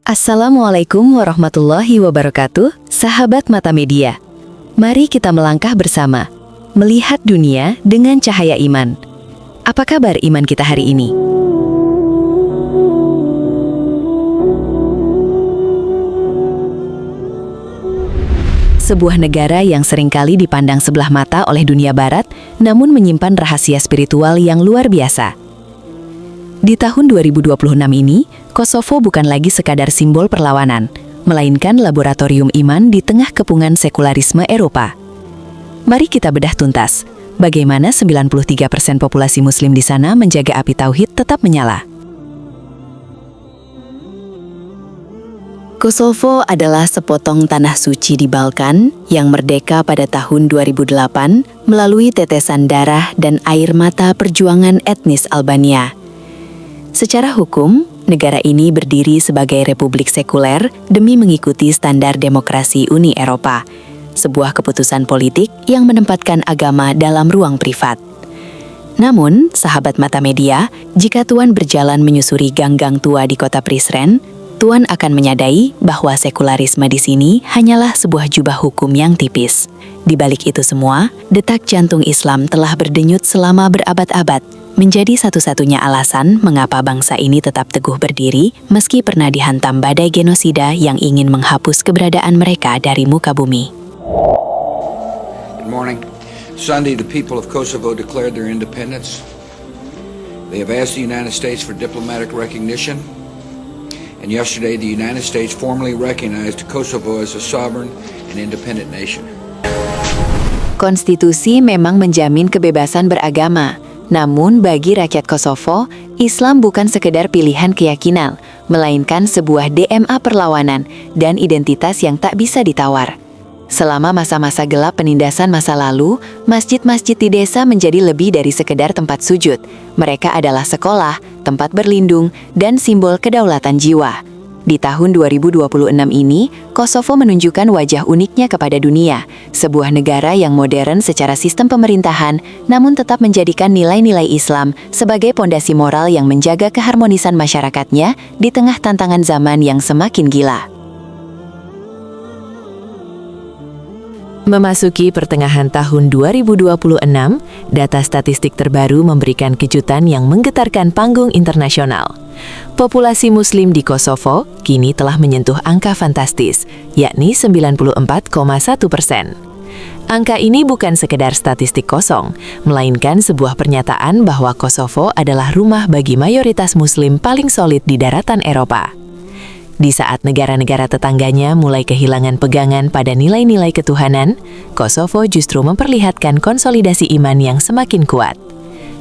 Assalamualaikum warahmatullahi wabarakatuh, sahabat Mata Media. Mari kita melangkah bersama, melihat dunia dengan cahaya iman. Apa kabar iman kita hari ini? Sebuah negara yang seringkali dipandang sebelah mata oleh dunia barat, namun menyimpan rahasia spiritual yang luar biasa. Di tahun 2026 ini, Kosovo bukan lagi sekadar simbol perlawanan, melainkan laboratorium iman di tengah kepungan sekularisme Eropa. Mari kita bedah tuntas, bagaimana 93% populasi muslim di sana menjaga api tauhid tetap menyala. Kosovo adalah sepotong tanah suci di Balkan yang merdeka pada tahun 2008 melalui tetesan darah dan air mata perjuangan etnis Albania. Secara hukum, negara ini berdiri sebagai republik sekuler demi mengikuti standar demokrasi Uni Eropa, sebuah keputusan politik yang menempatkan agama dalam ruang privat. Namun, sahabat Mata Media, jika Tuan berjalan menyusuri gang-gang tua di kota Prizren, Tuan akan menyadari bahwa sekularisme di sini hanyalah sebuah jubah hukum yang tipis. Di balik itu semua, detak jantung Islam telah berdenyut selama berabad-abad, menjadi satu-satunya alasan mengapa bangsa ini tetap teguh berdiri meski pernah dihantam badai genosida yang ingin menghapus keberadaan mereka dari muka bumi. Good morning. Sunday, the people of Kosovo declared their independence. They have asked the United States for diplomatic recognition. And yesterday, the United States formally recognized Kosovo as a sovereign and independent nation. Konstitusi memang menjamin kebebasan beragama. Namun bagi rakyat Kosovo, Islam bukan sekedar pilihan keyakinan, melainkan sebuah DNA perlawanan dan identitas yang tak bisa ditawar. Selama masa-masa gelap penindasan masa lalu, masjid-masjid di desa menjadi lebih dari sekedar tempat sujud. Mereka adalah sekolah, tempat berlindung, dan simbol kedaulatan jiwa. Di tahun 2026 ini, Kosovo menunjukkan wajah uniknya kepada dunia, sebuah negara yang modern secara sistem pemerintahan, namun tetap menjadikan nilai-nilai Islam sebagai pondasi moral yang menjaga keharmonisan masyarakatnya di tengah tantangan zaman yang semakin gila. Memasuki pertengahan tahun 2026, data statistik terbaru memberikan kejutan yang menggetarkan panggung internasional. Populasi Muslim di Kosovo kini telah menyentuh angka fantastis, yakni 94,1%. Angka ini bukan sekedar statistik kosong, melainkan sebuah pernyataan bahwa Kosovo adalah rumah bagi mayoritas Muslim paling solid di daratan Eropa. Di saat negara-negara tetangganya mulai kehilangan pegangan pada nilai-nilai ketuhanan, Kosovo justru memperlihatkan konsolidasi iman yang semakin kuat.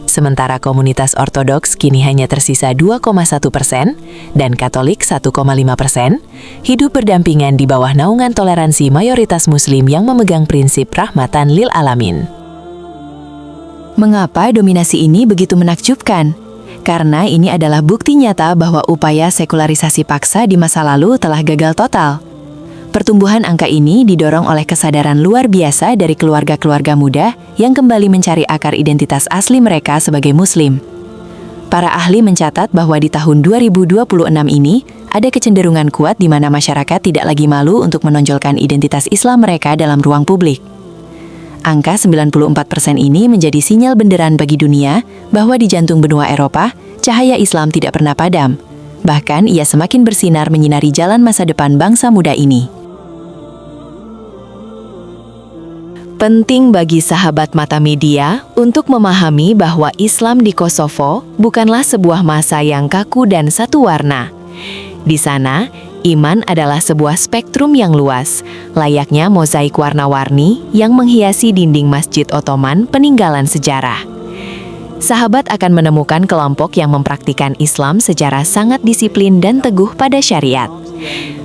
Sementara komunitas Ortodoks kini hanya tersisa 2,1% dan Katolik 1,5%, hidup berdampingan di bawah naungan toleransi mayoritas Muslim yang memegang prinsip rahmatan lil alamin. Mengapa dominasi ini begitu menakjubkan? Karena ini adalah bukti nyata bahwa upaya sekularisasi paksa di masa lalu telah gagal total. Pertumbuhan angka ini didorong oleh kesadaran luar biasa dari keluarga-keluarga muda yang kembali mencari akar identitas asli mereka sebagai Muslim. Para ahli mencatat bahwa di tahun 2026 ini, ada kecenderungan kuat di mana masyarakat tidak lagi malu untuk menonjolkan identitas Islam mereka dalam ruang publik. Angka 94% ini menjadi sinyal benderan bagi dunia bahwa di jantung benua Eropa, cahaya Islam tidak pernah padam. Bahkan ia semakin bersinar menyinari jalan masa depan bangsa muda ini. Penting bagi sahabat Mata Media untuk memahami bahwa Islam di Kosovo bukanlah sebuah masa yang kaku dan satu warna. Di sana, iman adalah sebuah spektrum yang luas, layaknya mozaik warna-warni yang menghiasi dinding Masjid Ottoman peninggalan sejarah. Sahabat akan menemukan kelompok yang mempraktikkan Islam secara sangat disiplin dan teguh pada syariat.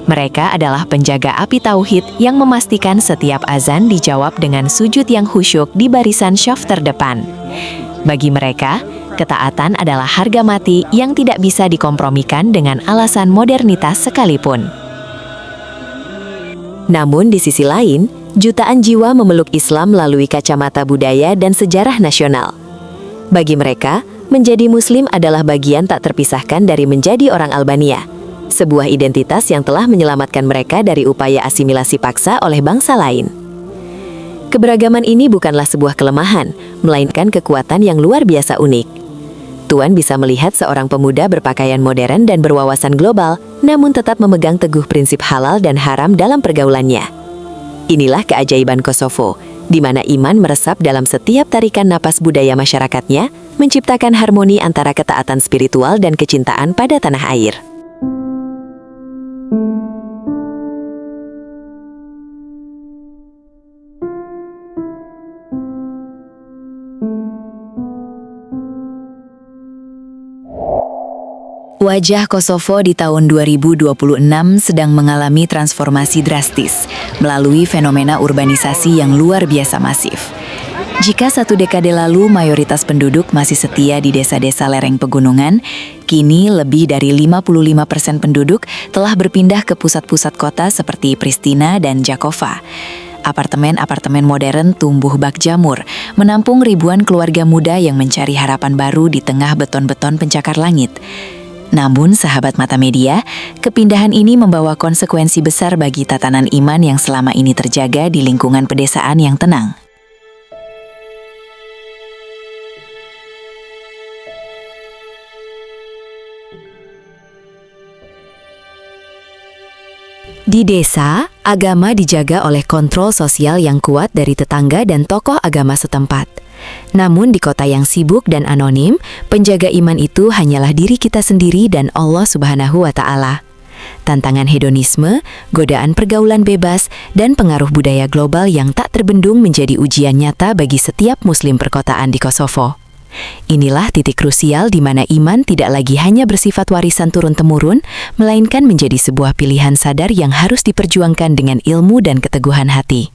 Mereka adalah penjaga api tauhid yang memastikan setiap azan dijawab dengan sujud yang khusyuk di barisan syaf terdepan. Bagi mereka, ketaatan adalah harga mati yang tidak bisa dikompromikan dengan alasan modernitas sekalipun. Namun di sisi lain, jutaan jiwa memeluk Islam melalui kacamata budaya dan sejarah nasional. Bagi mereka, menjadi Muslim adalah bagian tak terpisahkan dari menjadi orang Albania. Sebuah identitas yang telah menyelamatkan mereka dari upaya asimilasi paksa oleh bangsa lain. Keberagaman ini bukanlah sebuah kelemahan, melainkan kekuatan yang luar biasa unik. Tuan bisa melihat seorang pemuda berpakaian modern dan berwawasan global, namun tetap memegang teguh prinsip halal dan haram dalam pergaulannya. Inilah keajaiban Kosovo, di mana iman meresap dalam setiap tarikan napas budaya masyarakatnya, menciptakan harmoni antara ketaatan spiritual dan kecintaan pada tanah air. Wajah Kosovo di tahun 2026 sedang mengalami transformasi drastis melalui fenomena urbanisasi yang luar biasa masif. Jika 1 dekade lalu mayoritas penduduk masih setia di desa-desa lereng pegunungan, kini lebih dari 55% penduduk telah berpindah ke pusat-pusat kota seperti Pristina dan Jakova. Apartemen-apartemen modern tumbuh bak jamur, menampung ribuan keluarga muda yang mencari harapan baru di tengah beton-beton pencakar langit. Namun, sahabat Mata Media, kepindahan ini membawa konsekuensi besar bagi tatanan iman yang selama ini terjaga di lingkungan pedesaan yang tenang. Di desa, agama dijaga oleh kontrol sosial yang kuat dari tetangga dan tokoh agama setempat. Namun di kota yang sibuk dan anonim, penjaga iman itu hanyalah diri kita sendiri dan Allah Subhanahu wa Ta'ala. Tantangan hedonisme, godaan pergaulan bebas, dan pengaruh budaya global yang tak terbendung menjadi ujian nyata bagi setiap Muslim perkotaan di Kosovo. Inilah titik krusial di mana iman tidak lagi hanya bersifat warisan turun-temurun, melainkan menjadi sebuah pilihan sadar yang harus diperjuangkan dengan ilmu dan keteguhan hati.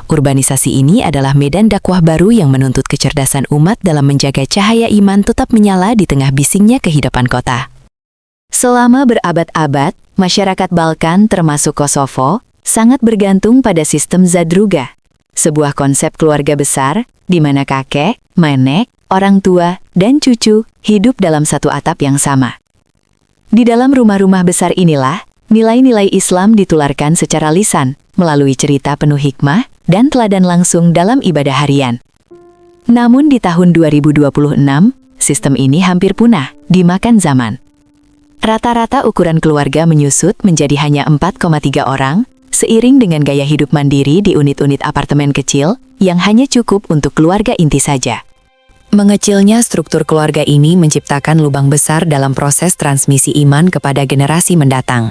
Urbanisasi ini adalah medan dakwah baru yang menuntut kecerdasan umat dalam menjaga cahaya iman tetap menyala di tengah bisingnya kehidupan kota. Selama berabad-abad, masyarakat Balkan termasuk Kosovo sangat bergantung pada sistem Zadruga, sebuah konsep keluarga besar di mana kakek, nenek, orang tua, dan cucu hidup dalam satu atap yang sama. Di dalam rumah-rumah besar inilah, nilai-nilai Islam ditularkan secara lisan, melalui cerita penuh hikmah dan teladan langsung dalam ibadah harian. Namun di tahun 2026, sistem ini hampir punah, dimakan zaman. Rata-rata ukuran keluarga menyusut menjadi hanya 4,3 orang, seiring dengan gaya hidup mandiri di unit-unit apartemen kecil yang hanya cukup untuk keluarga inti saja. Mengecilnya struktur keluarga ini menciptakan lubang besar dalam proses transmisi iman kepada generasi mendatang.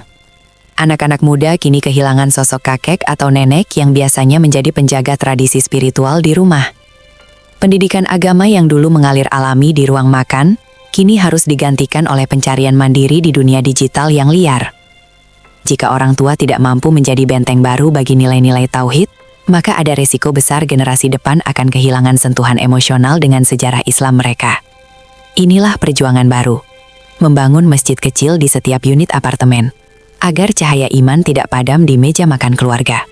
Anak-anak muda kini kehilangan sosok kakek atau nenek yang biasanya menjadi penjaga tradisi spiritual di rumah. Pendidikan agama yang dulu mengalir alami di ruang makan, kini harus digantikan oleh pencarian mandiri di dunia digital yang liar. Jika orang tua tidak mampu menjadi benteng baru bagi nilai-nilai tauhid, maka ada resiko besar generasi depan akan kehilangan sentuhan emosional dengan sejarah Islam mereka. Inilah perjuangan baru, membangun masjid kecil di setiap unit apartemen, agar cahaya iman tidak padam di meja makan keluarga.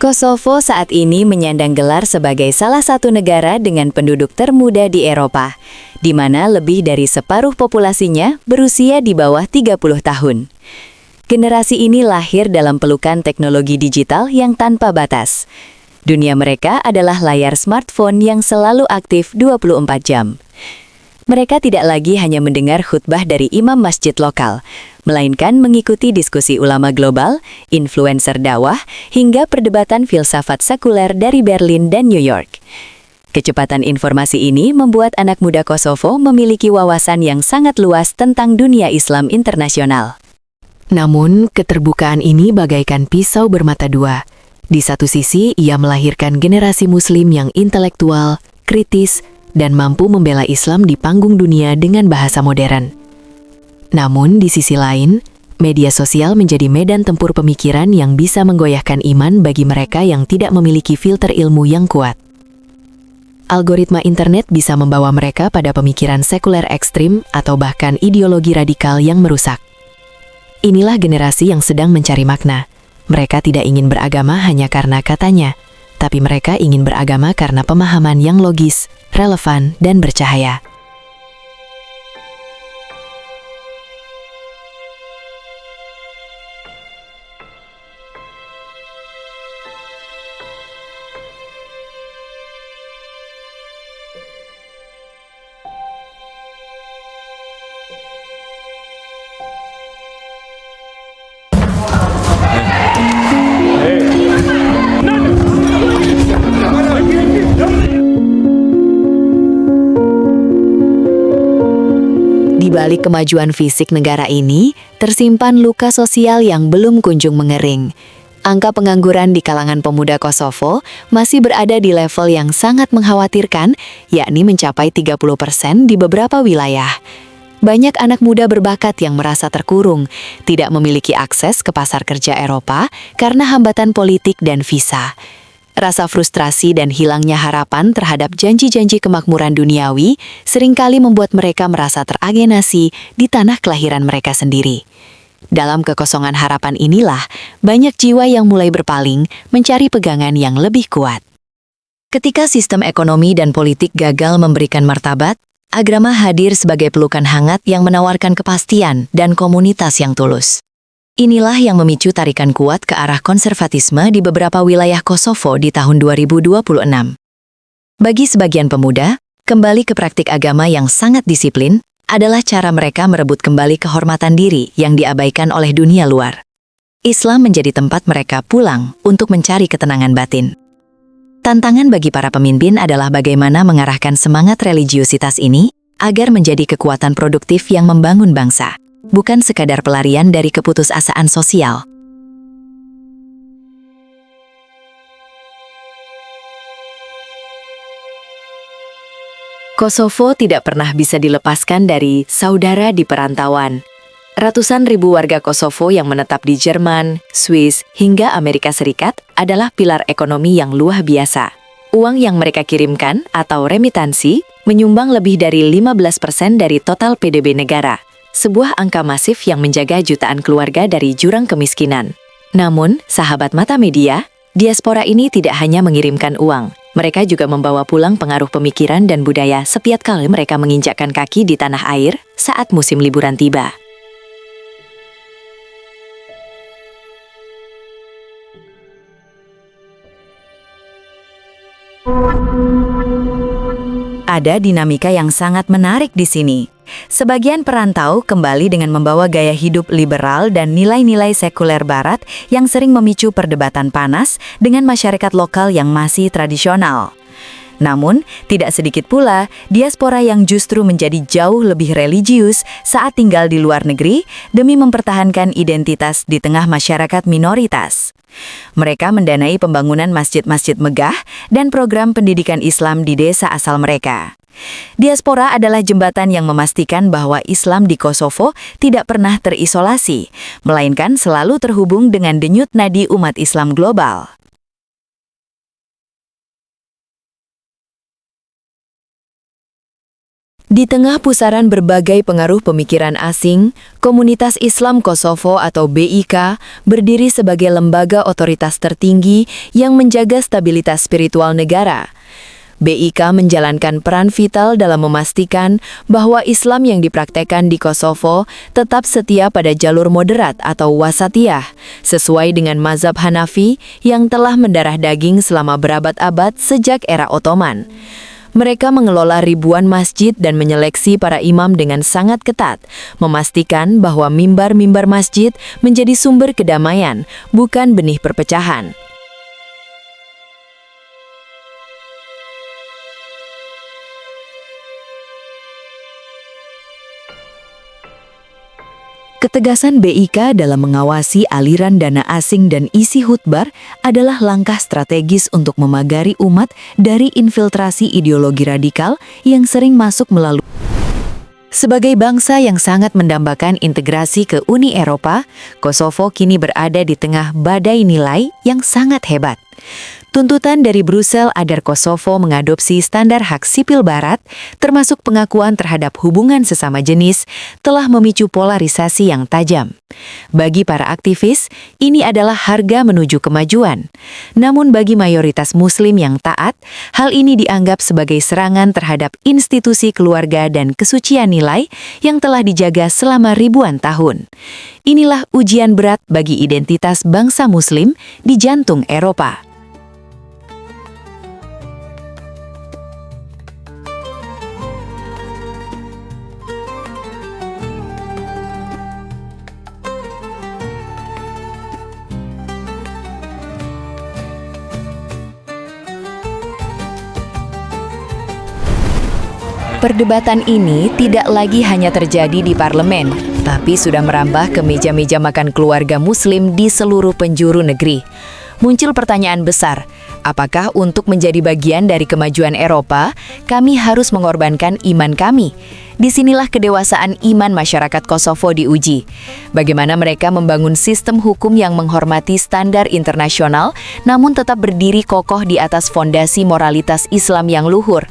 Kosovo saat ini menyandang gelar sebagai salah satu negara dengan penduduk termuda di Eropa, di mana lebih dari separuh populasinya berusia di bawah 30 tahun. Generasi ini lahir dalam pelukan teknologi digital yang tanpa batas. Dunia mereka adalah layar smartphone yang selalu aktif 24 jam. Mereka tidak lagi hanya mendengar khutbah dari imam masjid lokal, melainkan mengikuti diskusi ulama global, influencer dakwah, hingga perdebatan filsafat sekuler dari Berlin dan New York. Kecepatan informasi ini membuat anak muda Kosovo memiliki wawasan yang sangat luas tentang dunia Islam internasional. Namun, keterbukaan ini bagaikan pisau bermata dua. Di satu sisi, ia melahirkan generasi Muslim yang intelektual, kritis, dan mampu membela Islam di panggung dunia dengan bahasa modern. Namun, di sisi lain, Media sosial menjadi medan tempur pemikiran yang bisa menggoyahkan iman bagi mereka yang tidak memiliki filter ilmu yang kuat. Algoritma internet bisa membawa mereka pada pemikiran sekuler ekstrim atau bahkan ideologi radikal yang merusak. Inilah generasi yang sedang mencari makna. Mereka tidak ingin beragama hanya karena katanya, tapi mereka ingin beragama karena pemahaman yang logis, relevan, dan bercahaya. Di balik kemajuan fisik negara ini, tersimpan luka sosial yang belum kunjung mengering. Angka pengangguran di kalangan pemuda Kosovo masih berada di level yang sangat mengkhawatirkan, yakni mencapai 30% di beberapa wilayah. Banyak anak muda berbakat yang merasa terkurung, tidak memiliki akses ke pasar kerja Eropa karena hambatan politik dan visa. Rasa frustrasi dan hilangnya harapan terhadap janji-janji kemakmuran duniawi seringkali membuat mereka merasa teralienasi di tanah kelahiran mereka sendiri. Dalam kekosongan harapan inilah, banyak jiwa yang mulai berpaling mencari pegangan yang lebih kuat. Ketika sistem ekonomi dan politik gagal memberikan martabat, agama hadir sebagai pelukan hangat yang menawarkan kepastian dan komunitas yang tulus. Inilah yang memicu tarikan kuat ke arah konservatisme di beberapa wilayah Kosovo di tahun 2026. Bagi sebagian pemuda, kembali ke praktik agama yang sangat disiplin adalah cara mereka merebut kembali kehormatan diri yang diabaikan oleh dunia luar. Islam menjadi tempat mereka pulang untuk mencari ketenangan batin. Tantangan bagi para pemimpin adalah bagaimana mengarahkan semangat religiusitas ini agar menjadi kekuatan produktif yang membangun bangsa, bukan sekadar pelarian dari keputusasaan sosial. Kosovo tidak pernah bisa dilepaskan dari saudara di perantauan. Ratusan ribu warga Kosovo yang menetap di Jerman, Swiss, hingga Amerika Serikat adalah pilar ekonomi yang luar biasa. Uang yang mereka kirimkan atau remitansi menyumbang lebih dari 15% dari total PDB negara. Sebuah angka masif yang menjaga jutaan keluarga dari jurang kemiskinan. Namun, sahabat mata media, diaspora ini tidak hanya mengirimkan uang. Mereka juga membawa pulang pengaruh pemikiran dan budaya setiap kali mereka menginjakkan kaki di tanah air saat musim liburan tiba. Ada dinamika yang sangat menarik di sini. Sebagian perantau kembali dengan membawa gaya hidup liberal dan nilai-nilai sekuler barat yang sering memicu perdebatan panas dengan masyarakat lokal yang masih tradisional. Namun, tidak sedikit pula diaspora yang justru menjadi jauh lebih religius saat tinggal di luar negeri demi mempertahankan identitas di tengah masyarakat minoritas. Mereka mendanai pembangunan masjid-masjid megah dan program pendidikan Islam di desa asal mereka. Diaspora adalah jembatan yang memastikan bahwa Islam di Kosovo tidak pernah terisolasi, melainkan selalu terhubung dengan denyut nadi umat Islam global. Di tengah pusaran berbagai pengaruh pemikiran asing, Komunitas Islam Kosovo atau BIK berdiri sebagai lembaga otoritas tertinggi yang menjaga stabilitas spiritual negara. BIK menjalankan peran vital dalam memastikan bahwa Islam yang dipraktekkan di Kosovo tetap setia pada jalur moderat atau wasatiyah, sesuai dengan mazhab Hanafi yang telah mendarah daging selama berabad-abad sejak era Ottoman. Mereka mengelola ribuan masjid dan menyeleksi para imam dengan sangat ketat, memastikan bahwa mimbar-mimbar masjid menjadi sumber kedamaian, bukan benih perpecahan. Ketegasan BIK dalam mengawasi aliran dana asing dan isi khutbar adalah langkah strategis untuk memagari umat dari infiltrasi ideologi radikal yang sering masuk melalui Sebagai bangsa yang sangat mendambakan integrasi ke Uni Eropa, Kosovo kini berada di tengah badai nilai yang sangat hebat. Tuntutan dari Brussel agar Kosovo mengadopsi standar hak sipil Barat, termasuk pengakuan terhadap hubungan sesama jenis, telah memicu polarisasi yang tajam. Bagi para aktivis, ini adalah harga menuju kemajuan. Namun bagi mayoritas Muslim yang taat, hal ini dianggap sebagai serangan terhadap institusi keluarga dan kesucian nilai yang telah dijaga selama ribuan tahun. Inilah ujian berat bagi identitas bangsa Muslim di jantung Eropa. Perdebatan ini tidak lagi hanya terjadi di parlemen, tapi sudah merambah ke meja-meja makan keluarga Muslim di seluruh penjuru negeri. Muncul pertanyaan besar, apakah untuk menjadi bagian dari kemajuan Eropa, kami harus mengorbankan iman kami? Disinilah kedewasaan iman masyarakat Kosovo diuji. Bagaimana mereka membangun sistem hukum yang menghormati standar internasional, namun tetap berdiri kokoh di atas fondasi moralitas Islam yang luhur.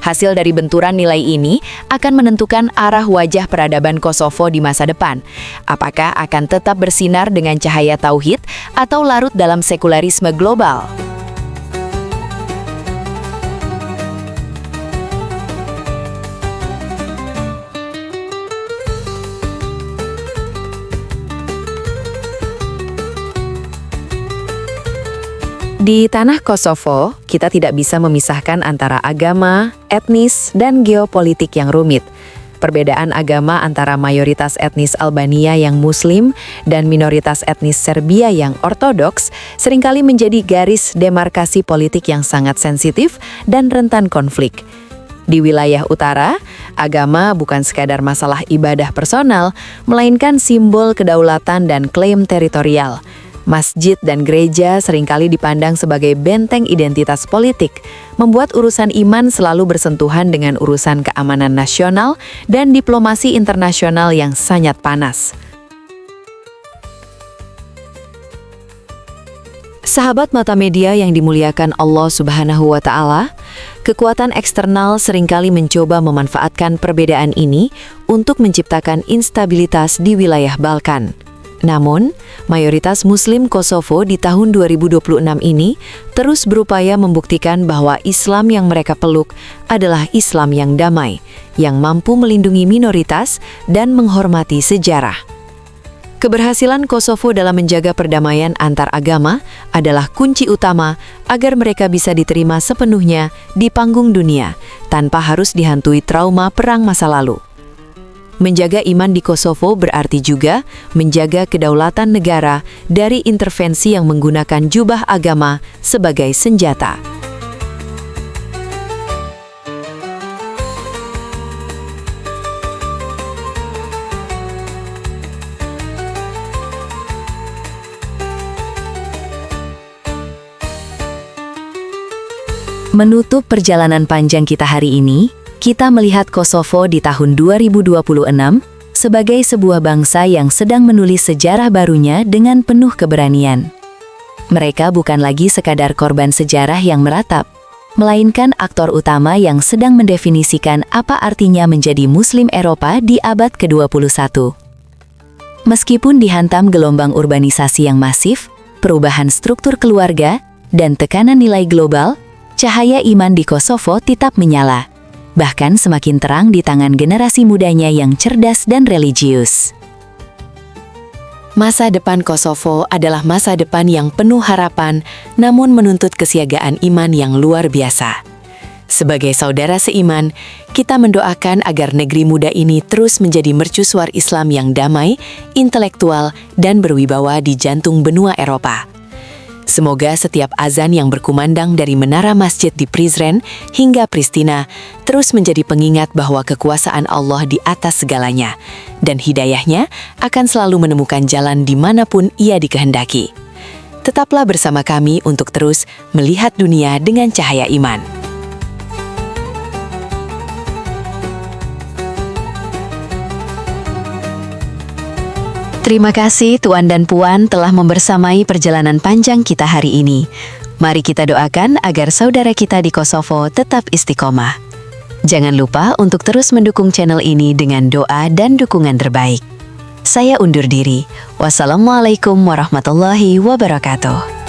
Hasil dari benturan nilai ini akan menentukan arah wajah peradaban Kosovo di masa depan. Apakah akan tetap bersinar dengan cahaya tauhid atau larut dalam sekularisme global? Di tanah Kosovo, kita tidak bisa memisahkan antara agama, etnis, dan geopolitik yang rumit. Perbedaan agama antara mayoritas etnis Albania yang Muslim dan minoritas etnis Serbia yang Ortodoks seringkali menjadi garis demarkasi politik yang sangat sensitif dan rentan konflik. Di wilayah utara, agama bukan sekadar masalah ibadah personal, melainkan simbol kedaulatan dan klaim teritorial. Masjid dan gereja seringkali dipandang sebagai benteng identitas politik, membuat urusan iman selalu bersentuhan dengan urusan keamanan nasional dan diplomasi internasional yang sangat panas. Sahabat mata media yang dimuliakan Allah Subhanahu wa Ta'ala, kekuatan eksternal seringkali mencoba memanfaatkan perbedaan ini untuk menciptakan instabilitas di wilayah Balkan. Namun, mayoritas Muslim Kosovo di tahun 2026 ini terus berupaya membuktikan bahwa Islam yang mereka peluk adalah Islam yang damai, yang mampu melindungi minoritas dan menghormati sejarah. Keberhasilan Kosovo dalam menjaga perdamaian antar agama adalah kunci utama agar mereka bisa diterima sepenuhnya di panggung dunia tanpa harus dihantui trauma perang masa lalu. Menjaga iman di Kosovo berarti juga menjaga kedaulatan negara dari intervensi yang menggunakan jubah agama sebagai senjata. Menutup perjalanan panjang kita hari ini, kita melihat Kosovo di tahun 2026 sebagai sebuah bangsa yang sedang menulis sejarah barunya dengan penuh keberanian. Mereka bukan lagi sekadar korban sejarah yang meratap, melainkan aktor utama yang sedang mendefinisikan apa artinya menjadi Muslim Eropa di abad ke-21. Meskipun dihantam gelombang urbanisasi yang masif, perubahan struktur keluarga, dan tekanan nilai global, cahaya iman di Kosovo tetap menyala. Bahkan semakin terang di tangan generasi mudanya yang cerdas dan religius. Masa depan Kosovo adalah masa depan yang penuh harapan, namun menuntut kesiagaan iman yang luar biasa. Sebagai saudara seiman, kita mendoakan agar negeri muda ini terus menjadi mercusuar Islam yang damai, intelektual, dan berwibawa di jantung benua Eropa. Semoga setiap azan yang berkumandang dari menara masjid di Prizren hingga Pristina terus menjadi pengingat bahwa kekuasaan Allah di atas segalanya, dan hidayahnya akan selalu menemukan jalan dimanapun ia dikehendaki. Tetaplah bersama kami untuk terus melihat dunia dengan cahaya iman. Terima kasih Tuan dan Puan telah membersamai perjalanan panjang kita hari ini. Mari kita doakan agar saudara kita di Kosovo tetap istiqomah. Jangan lupa untuk terus mendukung channel ini dengan doa dan dukungan terbaik. Saya undur diri. Wassalamualaikum warahmatullahi wabarakatuh.